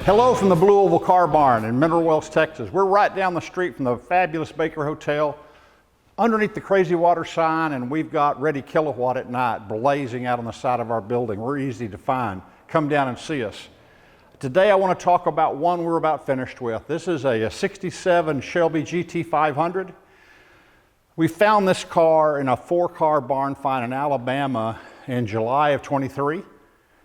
Hello from the Blue Oval Car Barn in Mineral Wells, Texas. We're right down the street from the fabulous Baker Hotel, underneath the Crazy Water sign, and we've got Ready Kilowatt at night blazing out on the side of our building. We're easy to find. Come down and see us. Today I want to talk about one we're about finished with. This is a 67 Shelby GT500. We found this car in a 4-car barn find in Alabama in July of 23.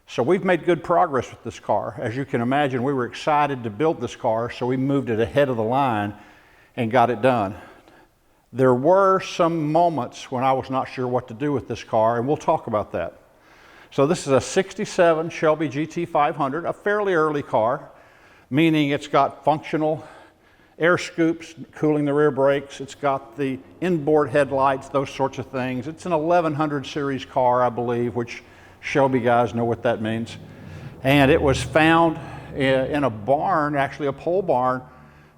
So we've made good progress with this car. As you can imagine, we were excited to build this car, so we moved it ahead of the line and got it done. There were some moments when I was not sure what to do with this car, and we'll talk about that. So this is a 67 Shelby GT500, a fairly early car, meaning it's got functional air scoops cooling the rear brakes. It's got the inboard headlights, those sorts of things. It's an 1100 series car, I believe, which Shelby guys know what that means. And it was found in a barn, actually a pole barn,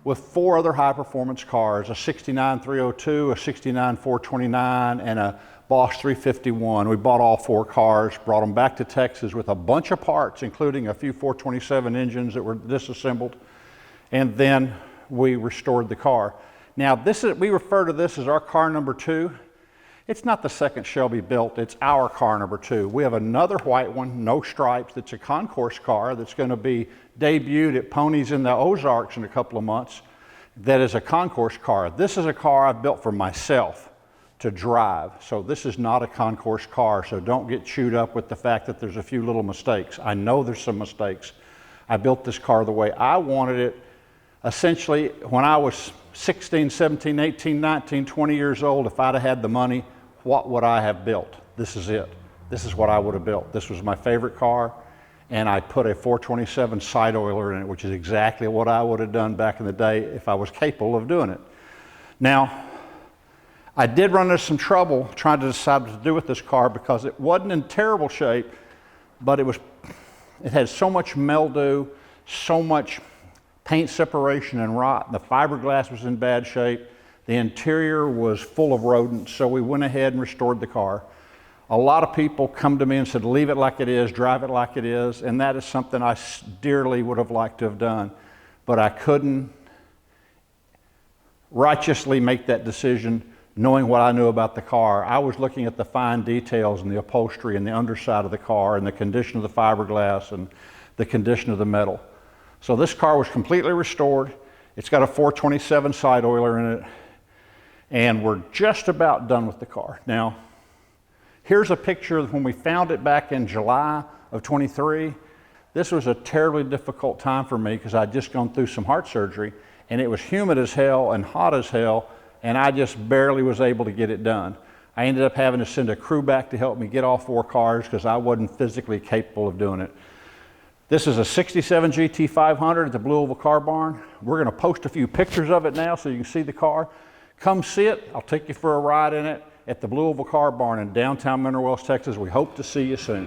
with 4 other high performance cars, a 69 302, a 69 429, and a Bosch 351. We bought all 4 cars, brought them back to Texas with a bunch of parts, including a few 427 engines that were disassembled, and then we restored the car. Now we refer to this as our car number 2. It's not the second Shelby built, it's our car number 2. We have another white one, no stripes, that's a concourse car that's going to be debuted at Ponies in the Ozarks in a couple of months. That is a concourse car. This is a car I built for myself to drive. So this is not a concourse car, so don't get chewed up with the fact that there's a few little mistakes. I know there's some mistakes. I built this car the way I wanted it. Essentially, when I was 16, 17, 18, 19, 20 years old, if I'd have had the money, what would I have built? This is it. This is what I would have built. This was my favorite car, and I put a 427 side oiler in it, which is exactly what I would have done back in the day if I was capable of doing it. Now, I did run into some trouble trying to decide what to do with this car because it wasn't in terrible shape, but it had so much mildew, so much paint separation and rot. The fiberglass was in bad shape. The interior was full of rodents, so we went ahead and restored the car. A lot of people come to me and said, leave it like it is, drive it like it is, and that is something I dearly would have liked to have done, but I couldn't righteously make that decision knowing what I knew about the car. I was looking at the fine details and the upholstery and the underside of the car and the condition of the fiberglass and the condition of the metal. So this car was completely restored. It's got a 427 side oiler in it, and we're just about done with the car. Now, here's a picture of when we found it back in July of 23. This was a terribly difficult time for me because I'd just gone through some heart surgery, and it was humid as hell and hot as hell, and I just barely was able to get it done. I ended up having to send a crew back to help me get all 4 cars because I wasn't physically capable of doing it. This is a 67 GT500 at the Blue Oval Car Barn. We're going to post a few pictures of it now so you can see the car. Come see it. I'll take you for a ride in it at the Blue Oval Car Barn in downtown Mineral Wells, Texas. We hope to see you soon.